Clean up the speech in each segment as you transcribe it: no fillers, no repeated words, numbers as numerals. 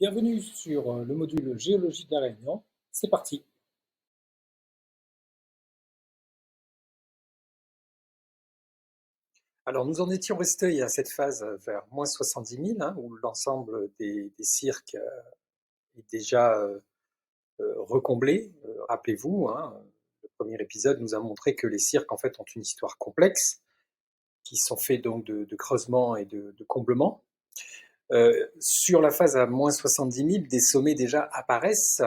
Bienvenue sur le module Géologie de la Réunion. C'est parti. Alors, nous en étions restés à cette phase vers moins 70 000, où l'ensemble des cirques est déjà recomblé. Rappelez-vous, le premier épisode nous a montré que les cirques, en fait, ont une histoire complexe, qui sont faits donc de creusements et de comblements. Sur la phase à moins 70 000, des sommets déjà apparaissent,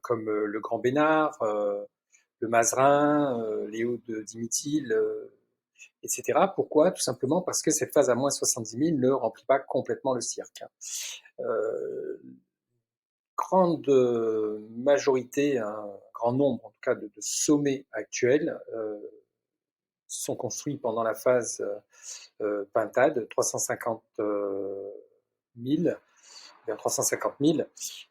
comme le Grand Bénard, le Mazerin, les hauts de Dimitil, etc. Pourquoi? Tout simplement parce que cette phase à moins 70 000 ne remplit pas complètement le cirque. Grande majorité, un grand nombre en tout cas de sommets actuels sont construits pendant la phase pintade, 350 000, vers 350 000,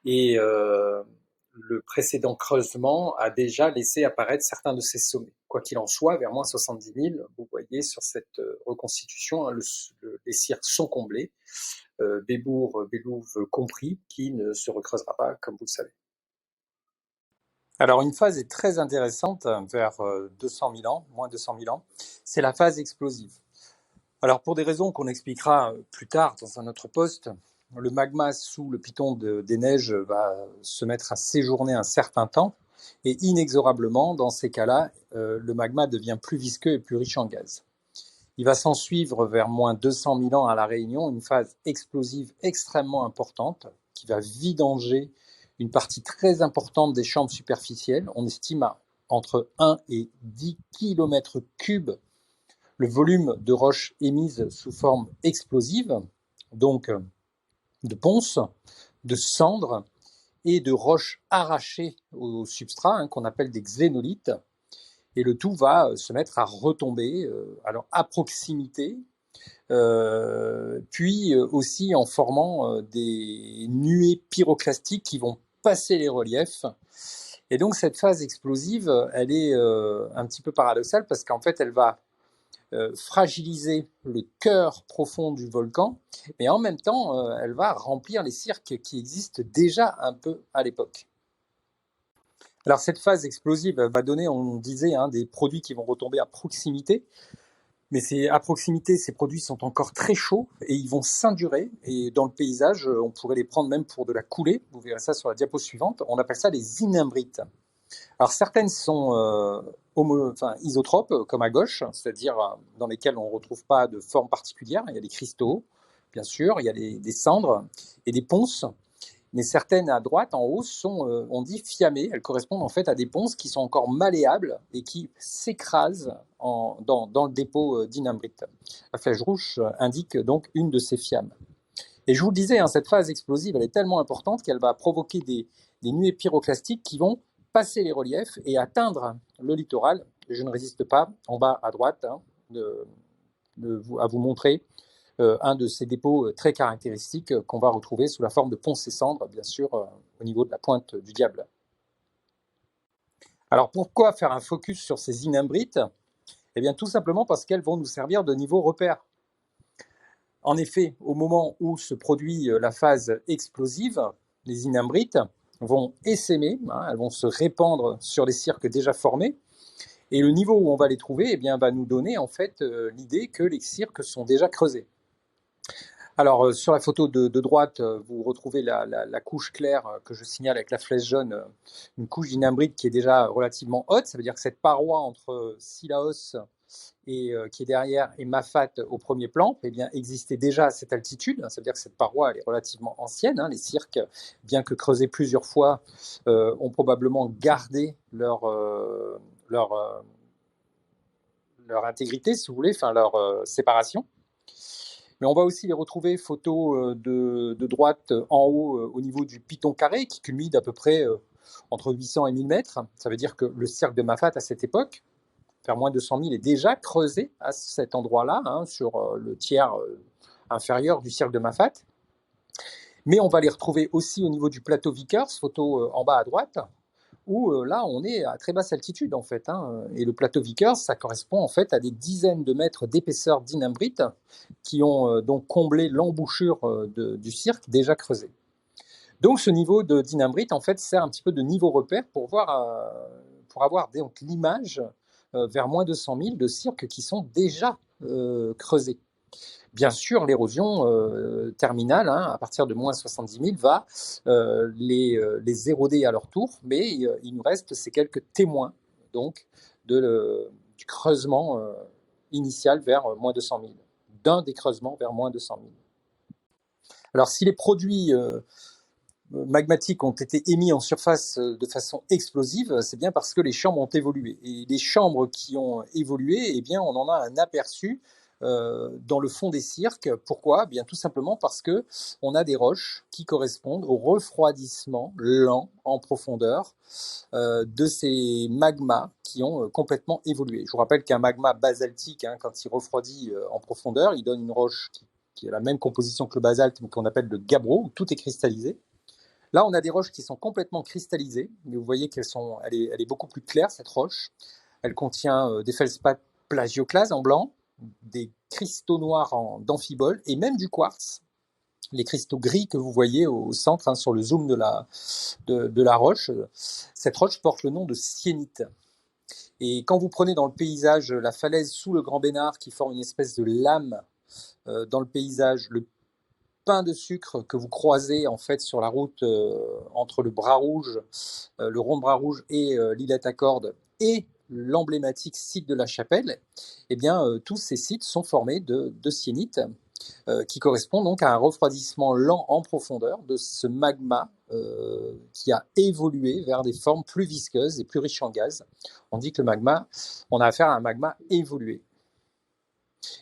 et le précédent creusement a déjà laissé apparaître certains de ces sommets. Quoi qu'il en soit, vers moins 70 000, vous voyez sur cette reconstitution, les cirques sont comblés, Bébour, Bélouve compris, qui ne se recreusera pas, comme vous le savez. Alors une phase est très intéressante vers 200 000 ans, moins 200 000 ans, c'est la phase explosive. Alors pour des raisons qu'on expliquera plus tard dans un autre poste, le magma sous le piton des neiges va se mettre à séjourner un certain temps et inexorablement, dans ces cas-là, le magma devient plus visqueux et plus riche en gaz. Il va s'en suivre vers moins 200 000 ans à La Réunion, une phase explosive extrêmement importante qui va vidanger une partie très importante des chambres superficielles. On estime à entre 1 et 10 km3 le volume de roches émises sous forme explosive, donc de ponces, de cendres et de roches arrachées au substrat, qu'on appelle des xénolithes. Et le tout va se mettre à retomber, alors à proximité, puis aussi en formant des nuées pyroclastiques qui vont passer les reliefs. Et donc cette phase explosive, elle est un petit peu paradoxale parce qu'en fait elle va fragiliser le cœur profond du volcan, mais en même temps, elle va remplir les cirques qui existent déjà un peu à l'époque. Alors cette phase explosive va donner, on disait, des produits qui vont retomber à proximité, mais à proximité, ces produits sont encore très chauds et ils vont s'indurer, et dans le paysage, on pourrait les prendre même pour de la coulée, vous verrez ça sur la diapo suivante, on appelle ça les inimbrites. Alors certaines sont isotropes, comme à gauche, c'est-à-dire dans lesquelles on ne retrouve pas de forme particulière. Il y a des cristaux, bien sûr, il y a des cendres et des ponces. Mais certaines à droite, en haut, sont, on dit, fiammées. Elles correspondent en fait à des ponces qui sont encore malléables et qui s'écrasent dans le dépôt d'inimbrite. La flèche rouge indique donc une de ces fiammes. Et je vous le disais, cette phase explosive, elle est tellement importante qu'elle va provoquer des nuées pyroclastiques qui vont passer les reliefs et atteindre le littoral. Je ne résiste pas, en bas à droite, à vous montrer un de ces dépôts très caractéristiques qu'on va retrouver sous la forme de ponces et cendres, bien sûr, au niveau de la pointe du Diable. Alors pourquoi faire un focus sur ces inimbrites? Eh bien tout simplement parce qu'elles vont nous servir de niveau repère. En effet, au moment où se produit la phase explosive, les inimbrites vont essaimer, elles vont se répandre sur les cirques déjà formés, et le niveau où on va les trouver va nous donner en fait l'idée que les cirques sont déjà creusés. Alors sur la photo de droite, vous retrouvez la couche claire que je signale avec la flèche jaune, une couche d'inimbrite qui est déjà relativement haute, ça veut dire que cette paroi entre Sillaos et qui est derrière et Mafat au premier plan, existait déjà à cette altitude. Ça veut dire que cette paroi elle est relativement ancienne. Les cirques, bien que creusés plusieurs fois, ont probablement gardé leur intégrité, si vous voulez, leur séparation. Mais on va aussi les retrouver, photo de droite en haut, au niveau du piton carré, qui culmine à peu près entre 800 et 1000 mètres. Ça veut dire que le cirque de Mafat, à cette époque, vers moins de 200 000, est déjà creusé à cet endroit-là, sur le tiers inférieur du cirque de Mafat. Mais on va les retrouver aussi au niveau du plateau Vickers, photo en bas à droite, où là, on est à très basse altitude, en fait. Et le plateau Vickers, ça correspond en fait à des dizaines de mètres d'épaisseur d'inimbrite qui ont donc comblé l'embouchure du cirque déjà creusé. Donc ce niveau de dynambrite, en fait, sert un petit peu de niveau repère pour avoir donc l'image vers moins de 100 000 de cirques qui sont déjà creusés. Bien sûr, l'érosion terminale, hein, à partir de moins 70 000, va les éroder à leur tour, mais il nous reste ces quelques témoins donc, du creusement initial vers moins de 100 000, d'un des creusements vers moins de 100 000. Alors, si les produits magmatiques ont été émis en surface de façon explosive, c'est bien parce que les chambres ont évolué. Et les chambres qui ont évolué, eh bien, on en a un aperçu dans le fond des cirques. Pourquoi ? Bien, tout simplement parce que on a des roches qui correspondent au refroidissement lent en profondeur de ces magmas qui ont complètement évolué. Je vous rappelle qu'un magma basaltique, hein, quand il refroidit en profondeur, il donne une roche qui a la même composition que le basalte, mais qu'on appelle le gabbro, où tout est cristallisé. Là, on a des roches qui sont complètement cristallisées, mais vous voyez elle est beaucoup plus claire, cette roche. Elle contient des feldspaths plagioclases en blanc, des cristaux noirs d'amphibole et même du quartz. Les cristaux gris que vous voyez au centre, hein, sur le zoom de la roche. Cette roche porte le nom de syénite. Et quand vous prenez dans le paysage la falaise sous le Grand Bénard qui forme une espèce de lame dans le paysage, le pain de sucre que vous croisez en fait sur la route entre le bras rouge, le rond de bras rouge et l'îlette à cordes et l'emblématique site de la Chapelle, eh bien tous ces sites sont formés de syénite qui correspond donc à un refroidissement lent en profondeur de ce magma qui a évolué vers des formes plus visqueuses et plus riches en gaz. On dit que le magma, on a affaire à un magma évolué.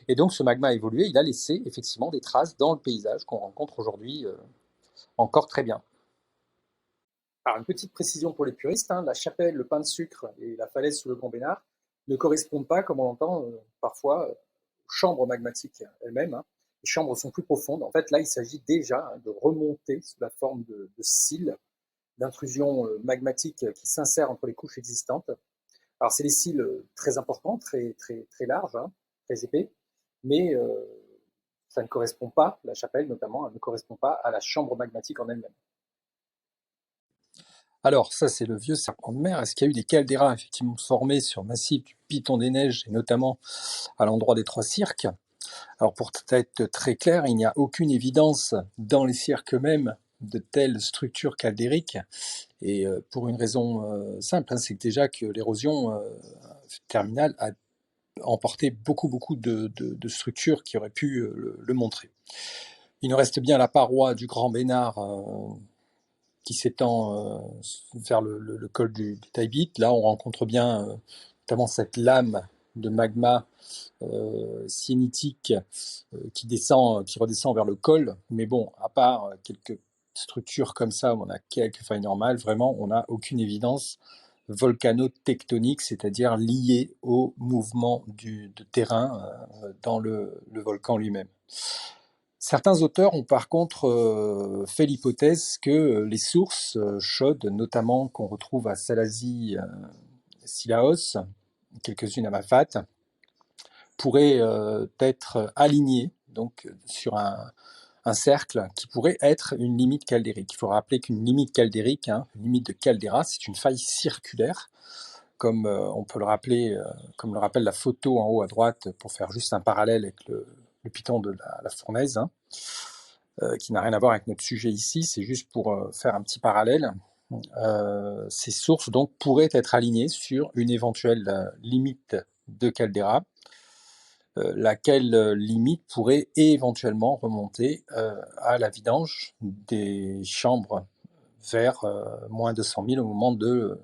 Et donc ce magma évolué, il a laissé effectivement des traces dans le paysage qu'on rencontre aujourd'hui encore très bien. Alors une petite précision pour les puristes, hein, la chapelle, le pain de sucre et la falaise sous le Grand Bénard ne correspondent pas, comme on l'entend parfois, aux chambres magmatiques elles-mêmes. Hein. Les chambres sont plus profondes. En fait, là, il s'agit déjà de remonter sous la forme de cils, d'intrusions magmatiques qui s'insèrent entre les couches existantes. Alors c'est des cils très importants, très, très, très larges, hein, très épais, mais ça ne correspond pas, la chapelle notamment, elle ne correspond pas à la chambre magmatique en elle-même. Alors, ça, c'est le vieux serpent de mer. Est-ce qu'il y a eu des calderas effectivement formés sur massif du Piton des Neiges, et notamment à l'endroit des Trois Cirques? Alors, pour être très clair, il n'y a aucune évidence dans les cirques eux-mêmes de telles structures caldériques, et pour une raison simple, hein, c'est que déjà que l'érosion terminale a emporté beaucoup de structures qui auraient pu le montrer. Il nous reste bien la paroi du Grand Bénard qui s'étend vers le col du Taibit. Là, on rencontre bien notamment cette lame de magma syénitique qui redescend vers le col. Mais bon, à part quelques structures comme ça, où on a quelques failles normales, vraiment, on n'a aucune évidence volcano-tectonique, c'est-à-dire liée au mouvement de terrain dans le volcan lui-même. Certains auteurs ont par contre fait l'hypothèse que les sources chaudes, notamment qu'on retrouve à Salazie, Sillaos, quelques-unes à Mafat, pourraient être alignées donc, sur un cercle qui pourrait être une limite caldérique. Il faut rappeler qu'une limite caldérique, hein, une limite de caldeira, c'est une faille circulaire, comme on peut le rappeler, comme le rappelle la photo en haut à droite, pour faire juste un parallèle avec le piton de la fournaise, hein, qui n'a rien à voir avec notre sujet ici, c'est juste pour faire un petit parallèle. Ces sources donc pourraient être alignées sur une éventuelle limite de caldeira, laquelle limite pourrait éventuellement remonter à la vidange des chambres vers moins de 100 000 au moment de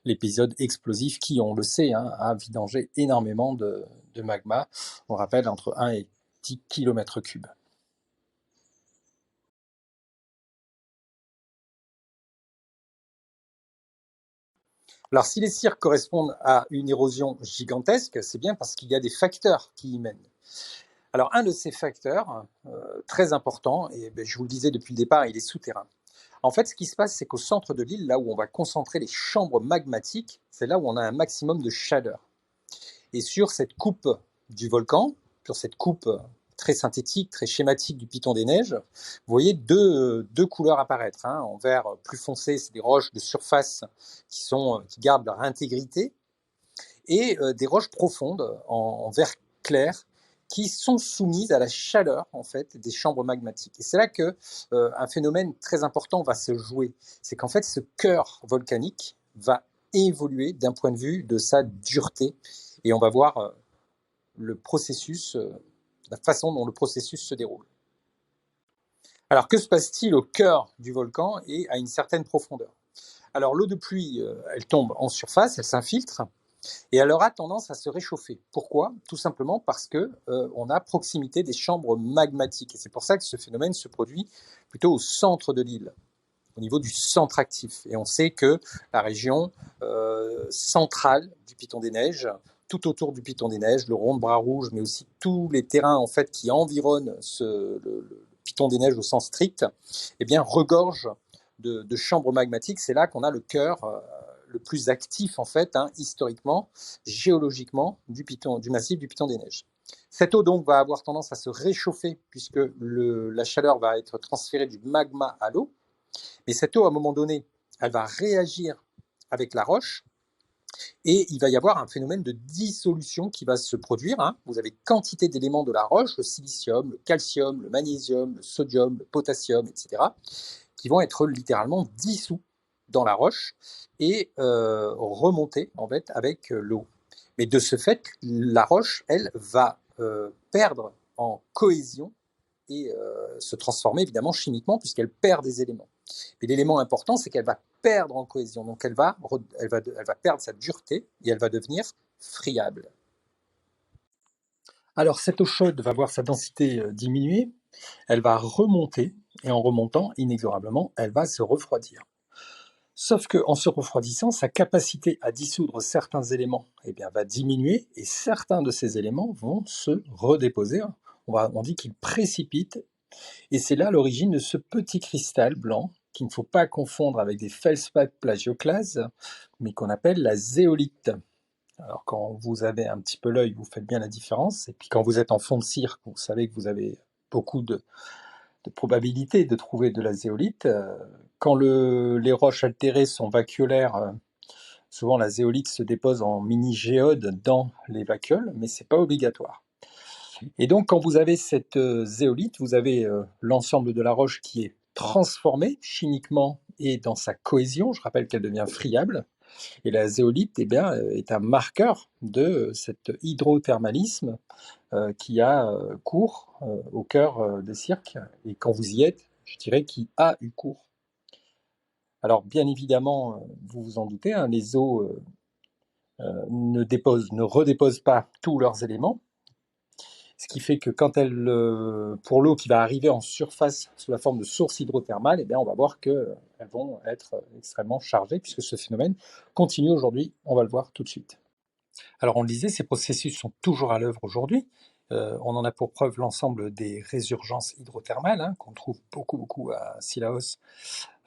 l'épisode explosif qui, on le sait, hein, a vidangé énormément de magma, on rappelle entre 1 et 10 km3. Alors si les cirques correspondent à une érosion gigantesque, c'est bien parce qu'il y a des facteurs qui y mènent. Alors un de ces facteurs, très important, et je vous le disais depuis le départ, il est souterrain. En fait, ce qui se passe, c'est qu'au centre de l'île, là où on va concentrer les chambres magmatiques, c'est là où on a un maximum de chaleur. Et sur cette coupe du volcan, sur cette coupe très synthétique, très schématique du Piton des Neiges, vous voyez deux couleurs apparaître. Hein. En vert plus foncé, c'est des roches de surface qui gardent leur intégrité, et des roches profondes en vert clair qui sont soumises à la chaleur en fait des chambres magmatiques. Et c'est là que un phénomène très important va se jouer. C'est qu'en fait ce cœur volcanique va évoluer d'un point de vue de sa dureté, et on va voir le processus, la façon dont le processus se déroule. Alors que se passe-t-il au cœur du volcan et à une certaine profondeur? Alors l'eau de pluie, elle tombe en surface, elle s'infiltre, et elle aura tendance à se réchauffer. Pourquoi? Tout simplement parce que on a proximité des chambres magmatiques. Et c'est pour ça que ce phénomène se produit plutôt au centre de l'île, au niveau du centre actif. Et on sait que la région centrale du Piton des Neiges, tout autour du Piton des Neiges, le rond de Bras Rouge, mais aussi tous les terrains en fait qui environnent le Piton des Neiges au sens strict, eh bien regorgent de chambres magmatiques. C'est là qu'on a le cœur le plus actif en fait, hein, historiquement, géologiquement, du massif du Piton des Neiges. Cette eau donc va avoir tendance à se réchauffer puisque la chaleur va être transférée du magma à l'eau. Mais cette eau, à un moment donné, elle va réagir avec la roche, et il va y avoir un phénomène de dissolution qui va se produire. Hein. Vous avez quantité d'éléments de la roche, le silicium, le calcium, le magnésium, le sodium, le potassium, etc., qui vont être littéralement dissous dans la roche et remonter en fait avec l'eau. Mais de ce fait, la roche, elle, va perdre en cohésion et se transformer évidemment chimiquement puisqu'elle perd des éléments. Et l'élément important, c'est qu'elle va perdre en cohésion, donc elle va perdre sa dureté et elle va devenir friable. Alors cette eau chaude va voir sa densité diminuer, elle va remonter, et en remontant, inexorablement, elle va se refroidir. Sauf qu'en se refroidissant, sa capacité à dissoudre certains éléments va diminuer, et certains de ces éléments vont se redéposer. On dit qu'ils précipitent, et c'est là l'origine de ce petit cristal blanc qu'il ne faut pas confondre avec des feldspaths plagioclases, mais qu'on appelle la zéolite. Alors quand vous avez un petit peu l'œil, vous faites bien la différence, et puis quand vous êtes en fond de cirque, vous savez que vous avez beaucoup de probabilité de trouver de la zéolite. Quand les roches altérées sont vacuolaires, souvent la zéolite se dépose en mini-géodes dans les vacuoles, mais ce n'est pas obligatoire. Et donc quand vous avez cette zéolite, vous avez l'ensemble de la roche qui est transformée chimiquement et dans sa cohésion. Je rappelle qu'elle devient friable. Et la zéolite est un marqueur de cet hydrothermalisme qui a cours au cœur des cirques, et quand vous y êtes, je dirais qu'il a eu cours. Alors bien évidemment, vous vous en doutez, hein, les eaux ne redéposent pas tous leurs éléments, ce qui fait que pour l'eau qui va arriver en surface sous la forme de sources hydrothermales, on va voir qu'elles vont être extrêmement chargées, puisque ce phénomène continue aujourd'hui, on va le voir tout de suite. Alors on le disait, ces processus sont toujours à l'œuvre aujourd'hui. On en a pour preuve l'ensemble des résurgences hydrothermales, hein, qu'on trouve beaucoup à Cilaos,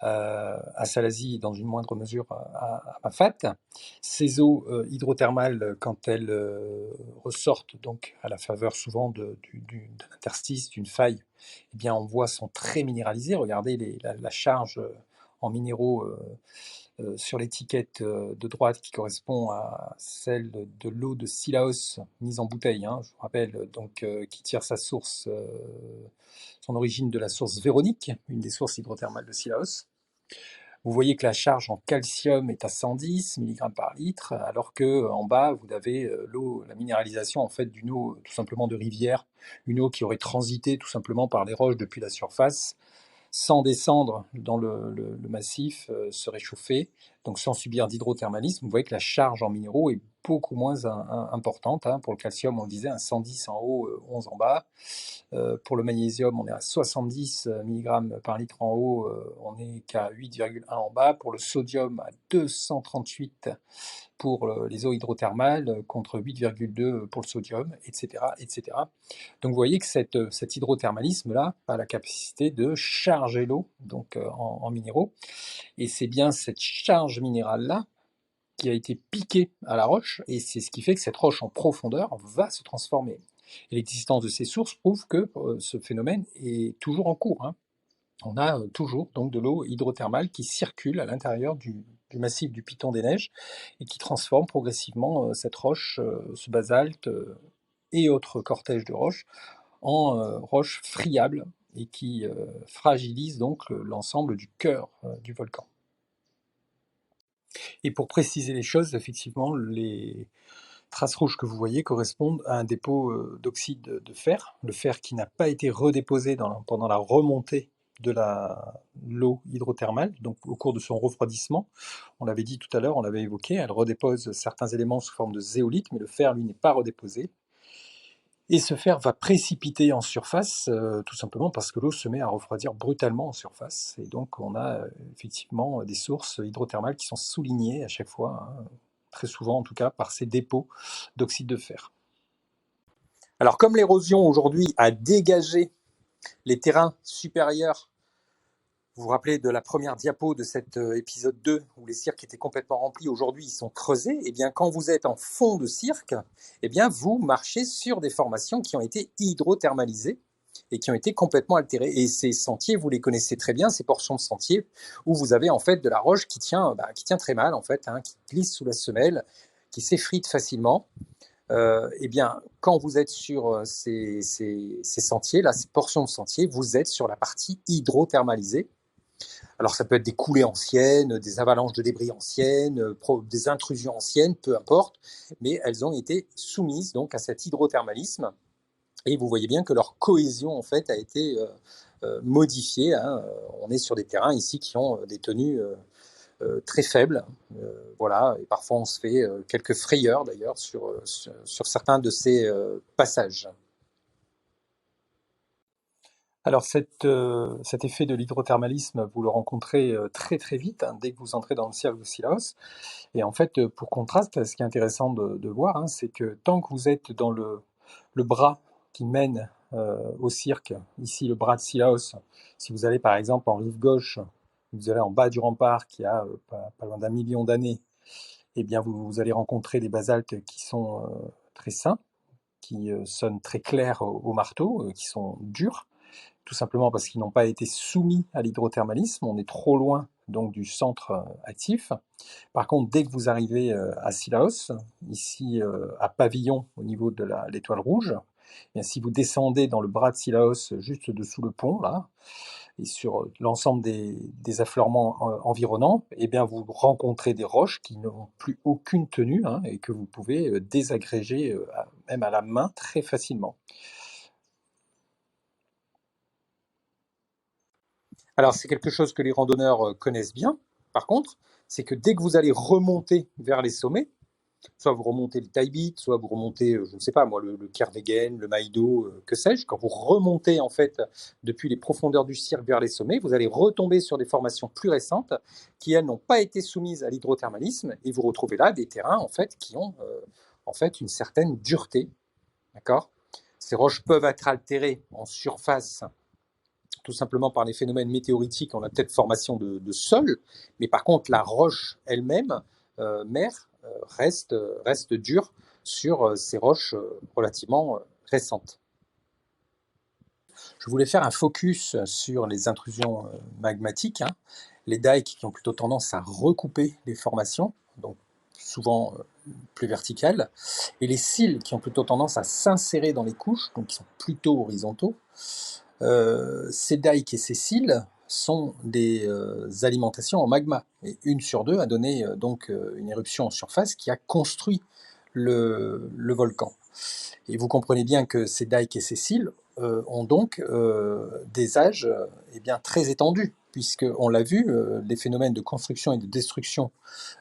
à Salazie et dans une moindre mesure à Mafate. Ces eaux hydrothermales, quand elles ressortent donc à la faveur souvent d'un interstice, d'une faille, on voit sont très minéralisées. Regardez la charge en minéraux sur l'étiquette de droite qui correspond à celle de l'eau de Cilaos mise en bouteille, hein, je vous rappelle, donc qui tire son origine de la source Véronique, une des sources hydrothermales de Cilaos. Vous voyez que la charge en calcium est à 110 mg par litre, alors que en bas vous avez la minéralisation en fait d'une eau tout simplement de rivière, une eau qui aurait transité tout simplement par les roches depuis la surface, sans descendre dans le massif, se réchauffer, donc sans subir d'hydrothermalisme. Vous voyez que la charge en minéraux est beaucoup moins importante. Hein. Pour le calcium, on disait un 110 en haut, 11 en bas. Pour le magnésium, on est à 70 mg par litre en haut, on n'est qu'à 8,1 en bas. Pour le sodium, à 238 pour les eaux hydrothermales, contre 8,2 pour le sodium, etc., etc. Donc vous voyez que cet hydrothermalisme-là a la capacité de charger l'eau donc en minéraux, et c'est bien cette charge minérale-là qui a été piquée à la roche, et c'est ce qui fait que cette roche en profondeur va se transformer. Et l'existence de ces sources prouve que ce phénomène est toujours en cours, hein. On a toujours donc de l'eau hydrothermale qui circule à l'intérieur du massif du Piton des Neiges et qui transforme progressivement cette roche, ce basalte et autres cortèges de roches en roches friables et qui fragilise donc l'ensemble du cœur du volcan. Et pour préciser les choses, effectivement, les traces rouges que vous voyez correspondent à un dépôt d'oxyde de fer, le fer qui n'a pas été redéposé pendant la remontée de l'eau hydrothermale, donc au cours de son refroidissement. On l'avait dit tout à l'heure, on l'avait évoqué, elle redépose certains éléments sous forme de zéolite, mais le fer, lui, n'est pas redéposé. Et ce fer va précipiter en surface, tout simplement parce que l'eau se met à refroidir brutalement en surface. Et donc on a effectivement des sources hydrothermales qui sont soulignées à chaque fois, hein, très souvent en tout cas, par ces dépôts d'oxyde de fer. Alors comme l'érosion aujourd'hui a dégagé les terrains supérieurs, vous vous rappelez de la première diapo de cet épisode 2 où les cirques étaient complètement remplis, aujourd'hui ils sont creusés, et bien quand vous êtes en fond de cirque, et bien vous marchez sur des formations qui ont été hydrothermalisées et qui ont été complètement altérées. Et ces sentiers, vous les connaissez très bien, ces portions de sentiers où vous avez en fait de la roche qui tient très mal en fait, hein, qui glisse sous la semelle, qui s'effrite facilement. Eh bien, quand vous êtes sur ces sentiers, là, ces portions de sentiers, vous êtes sur la partie hydrothermalisée. Alors ça peut être des coulées anciennes, des avalanches de débris anciennes, des intrusions anciennes, peu importe, mais elles ont été soumises donc à cet hydrothermalisme. Et vous voyez bien que leur cohésion en fait a été modifiée, hein. On est sur des terrains ici qui ont des tenues très faibles, voilà. Et parfois on se fait quelques frayeurs d'ailleurs sur certains de ces passages. Alors cet effet de l'hydrothermalisme, vous le rencontrez très très vite, hein, dès que vous entrez dans le cirque de Cilaos. Et en fait, pour contraste, ce qui est intéressant de voir, hein, c'est que tant que vous êtes dans le bras qui mène au cirque, ici le bras de Cilaos, si vous allez par exemple en rive gauche, vous allez en bas du rempart qui a pas loin d'1 million d'années, eh bien vous allez rencontrer des basaltes qui sont très sains, qui sonnent très clairs au marteau, qui sont durs, tout simplement parce qu'ils n'ont pas été soumis à l'hydrothermalisme. On est trop loin donc du centre actif. Par contre, dès que vous arrivez à Cilaos, ici à Pavillon, au niveau de l'étoile rouge, eh bien, si vous descendez dans le bras de Cilaos, juste dessous le pont, là, et sur l'ensemble des affleurements environnants, eh bien, vous rencontrez des roches qui n'ont plus aucune tenue, hein, et que vous pouvez désagréger même à la main très facilement. Alors, c'est quelque chose que les randonneurs connaissent bien. Par contre, c'est que dès que vous allez remonter vers les sommets, soit vous remontez le Taibit, soit vous remontez, je ne sais pas moi, le Kervegen, le Maïdo, que sais-je, quand vous remontez en fait depuis les profondeurs du cirque vers les sommets, vous allez retomber sur des formations plus récentes qui, elles, n'ont pas été soumises à l'hydrothermalisme, et vous retrouvez là des terrains en fait qui ont en fait une certaine dureté. D'accord ? Ces roches peuvent être altérées en surface tout simplement par les phénomènes météoritiques en la tête formation de sol, mais par contre la roche elle-même, mère, reste dure sur ces roches relativement récentes. Je voulais faire un focus sur les intrusions magmatiques, hein, les dikes qui ont plutôt tendance à recouper les formations, donc souvent plus verticales, et les cils qui ont plutôt tendance à s'insérer dans les couches, donc qui sont plutôt horizontaux. Ces dikes et ces cils sont des alimentations en magma. Et une sur deux a donné donc une éruption en surface qui a construit le volcan. Et vous comprenez bien que ces dikes et ces cils ont donc des âges eh bien, très étendus, puisqu'on l'a vu, les phénomènes de construction et de destruction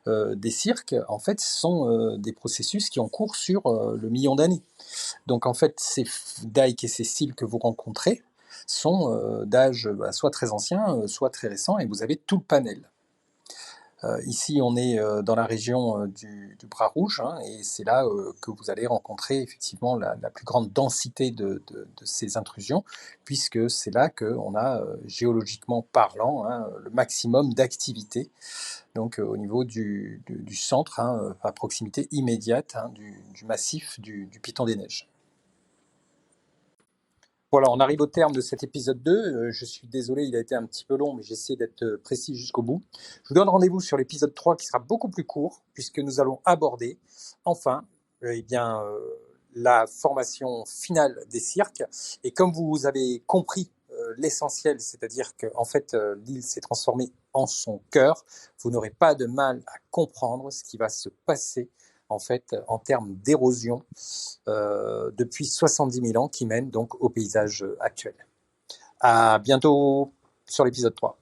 des cirques, en fait, sont des processus qui ont cours sur le million d'années. Donc en fait, ces dikes et ces cils que vous rencontrez sont d'âge soit très ancien, soit très récent, et vous avez tout le panel. Ici, on est dans la région du Bras Rouge, hein, et c'est là que vous allez rencontrer effectivement la plus grande densité de ces intrusions, puisque c'est là qu'on a, géologiquement parlant, hein, le maximum d'activité, donc au niveau du centre, hein, à proximité immédiate, hein, du massif du Piton des Neiges. voilà, on arrive au terme de cet épisode 2. Je suis désolé, il a été un petit peu long, mais j'essaie d'être précis jusqu'au bout. Je vous donne rendez-vous sur l'épisode 3 qui sera beaucoup plus court, puisque nous allons aborder, enfin, eh bien, la formation finale des cirques. Et comme vous avez compris l'essentiel, c'est-à-dire qu'en fait, l'île s'est transformée en son cœur, vous n'aurez pas de mal à comprendre ce qui va se passer en fait, en termes d'érosion depuis 70 000 ans qui mène donc au paysage actuel. À bientôt sur l'épisode 3.